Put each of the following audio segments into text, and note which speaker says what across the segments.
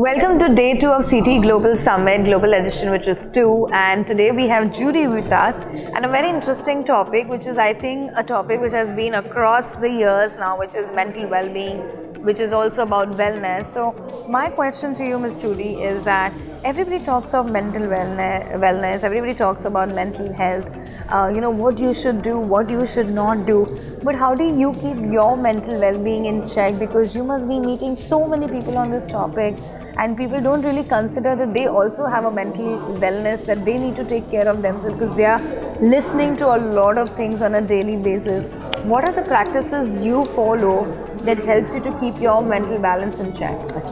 Speaker 1: Welcome to day 2 of CT Global Summit, Global Edition, which is 2. And today we have Judy with us and a very interesting topic, which is I think a topic which has been across the years now, which is mental well-being, which is also about wellness. So my question to you, Ms. Judy, is that everybody talks of mental wellness, everybody talks about mental health, what you should do, what you should not do. But how do you keep your mental well-being in check? Because you must be meeting so many people on this topic, and people don't really consider that they also have a mental wellness, that they need to take care of themselves because they are listening to a lot of things on a daily basis. What are the practices you follow that helps you to keep your mental balance in check?
Speaker 2: Okay.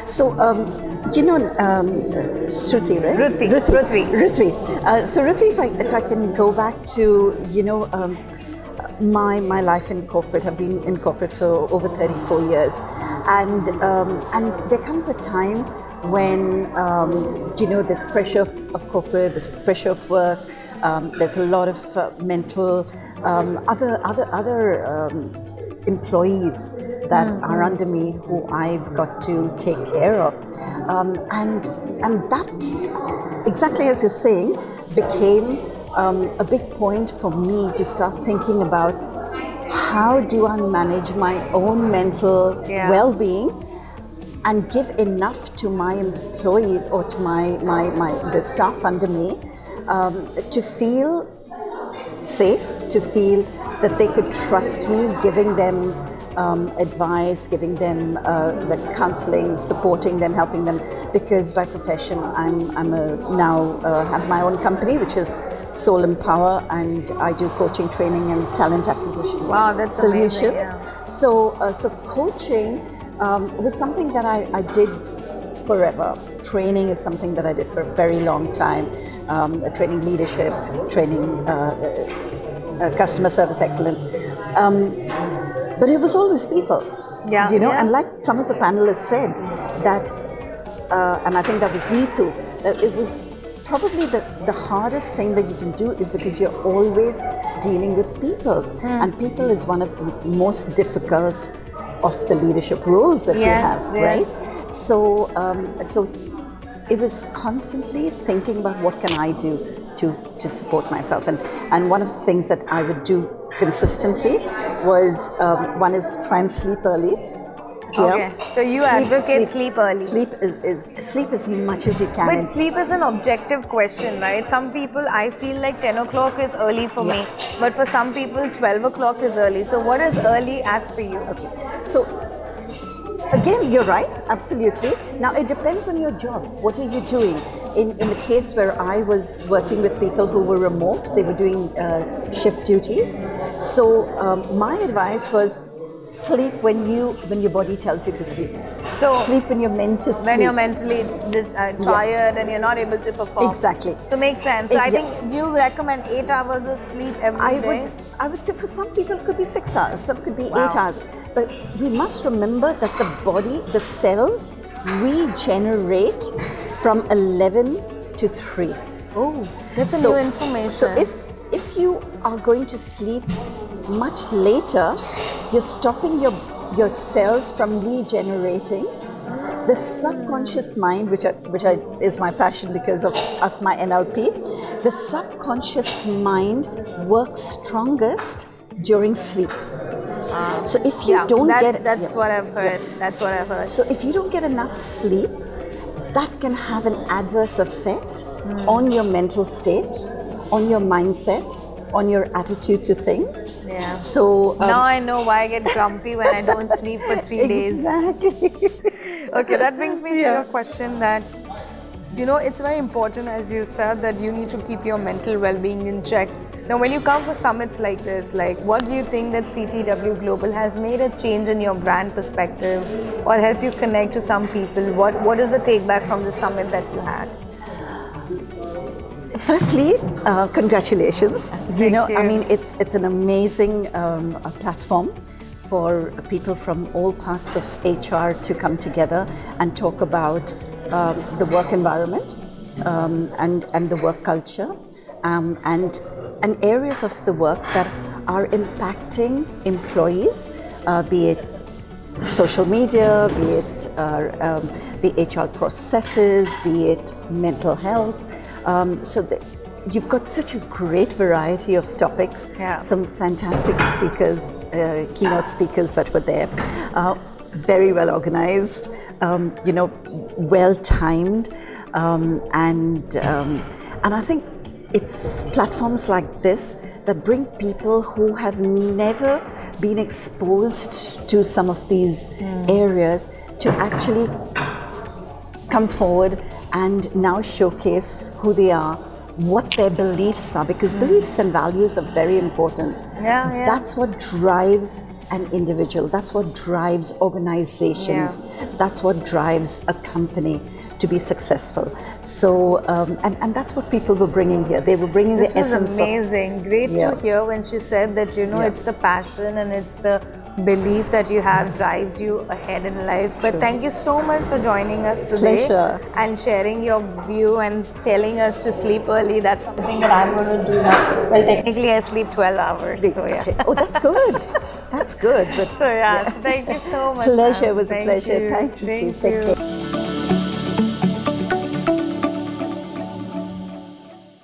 Speaker 2: So, Shruti, right?
Speaker 1: Hrithvi.
Speaker 2: So Hrithvi, if I can go back to, my life in corporate. I've been in corporate for over 34 years. And there comes a time when, there's pressure of corporate, there's pressure of work, there's a lot of mental, other employees that are under me who I've got to take care of. And that, exactly as you're saying, became a big point for me to start thinking about how do I manage my own mental well-being and give enough to my employees or to the staff under me to feel safe, to feel that they could trust me, giving them advice, giving them the counseling, supporting them, helping them. Because by profession, I'm now have my own company, which is 𝗧𝗵𝗆, and I do coaching, training, and talent acquisition solutions.
Speaker 1: Amazing, yeah.
Speaker 2: So coaching was something that I did forever. Training is something that I did for a very long time. Training leadership, training customer service excellence. But it was always people, and like some of the panelists said, that, and I think that was Neetu, that it was probably the hardest thing that you can do is because you're always dealing with people. And people is one of the most difficult of the leadership roles that you have, right? So it was constantly thinking about what can I do to support myself. And one of the things that I would do consistently was, one is try and sleep early.
Speaker 1: Okay, so you advocate sleep early.
Speaker 2: Sleep as much as you can.
Speaker 1: But sleep is an objective question, right? Some people, I feel like 10 o'clock is early for me, but for some people 12 o'clock is early. So what is early as per you?
Speaker 2: Okay, so again, you're right, absolutely. Now it depends on your job. What are you doing? In the case where I was working with people who were remote, they were doing shift duties. So my advice was sleep when your body tells you to sleep. So sleep when you're meant to sleep.
Speaker 1: When you're mentally tired and you're not able to perform.
Speaker 2: Exactly.
Speaker 1: So makes sense. So I think, do you recommend 8 hours of sleep every day?
Speaker 2: I would say for some people it could be 6 hours, some could be 8 hours. But we must remember that the body, the cells regenerate from 11 to 3.
Speaker 1: Oh, that's new information.
Speaker 2: So if you are going to sleep much later, you're stopping your cells from regenerating. The subconscious mind, which is my passion because of my NLP, the subconscious mind works strongest during sleep. So if you don't get...
Speaker 1: That's what I've heard. That's what I've heard.
Speaker 2: So if you don't get enough sleep, that can have an adverse effect on your mental state, on your mindset, on your attitude to things.
Speaker 1: Yeah.
Speaker 2: So
Speaker 1: now I know why I get grumpy when I don't sleep for 3 days.
Speaker 2: Exactly.
Speaker 1: Okay, that brings me to your question that, it's very important, as you said, that you need to keep your mental well-being in check. Now, when you come for summits like this, what do you think that CTW Global has made a change in your brand perspective or help you connect to some people? What is the take back from the summit that you had?
Speaker 2: Firstly, congratulations.
Speaker 1: Thank you.
Speaker 2: I mean, it's an amazing platform for people from all parts of HR to come together and talk about the work environment and the work culture and areas of the work that are impacting employees, be it social media, be it the HR processes, be it mental health. You've got such a great variety of topics, some fantastic speakers, keynote speakers that were there, very well organized, well timed, and I think it's platforms like this that bring people who have never been exposed to some of these areas to actually come forward and now showcase who they are, what their beliefs are, because beliefs and values are very important. That's what drives an individual, that's what drives organizations, that's what drives a company to be successful. So, and that's what people were bringing here. They were bringing the essence of...
Speaker 1: This was amazing. Great to hear when she said that, it's the passion and it's the belief that you have drives you ahead in life. But thank you so much for joining us today.
Speaker 2: Pleasure.
Speaker 1: And sharing your view and telling us to sleep early. That's something that I'm going to do now. Well, technically I sleep 12 hours, so
Speaker 2: Okay. Oh, that's good. That's good. But
Speaker 1: so thank you so much.
Speaker 2: Pleasure. It was a
Speaker 1: Thank
Speaker 2: pleasure.
Speaker 1: you.
Speaker 2: Thank you.
Speaker 1: Thank
Speaker 2: Take
Speaker 1: you.
Speaker 2: care.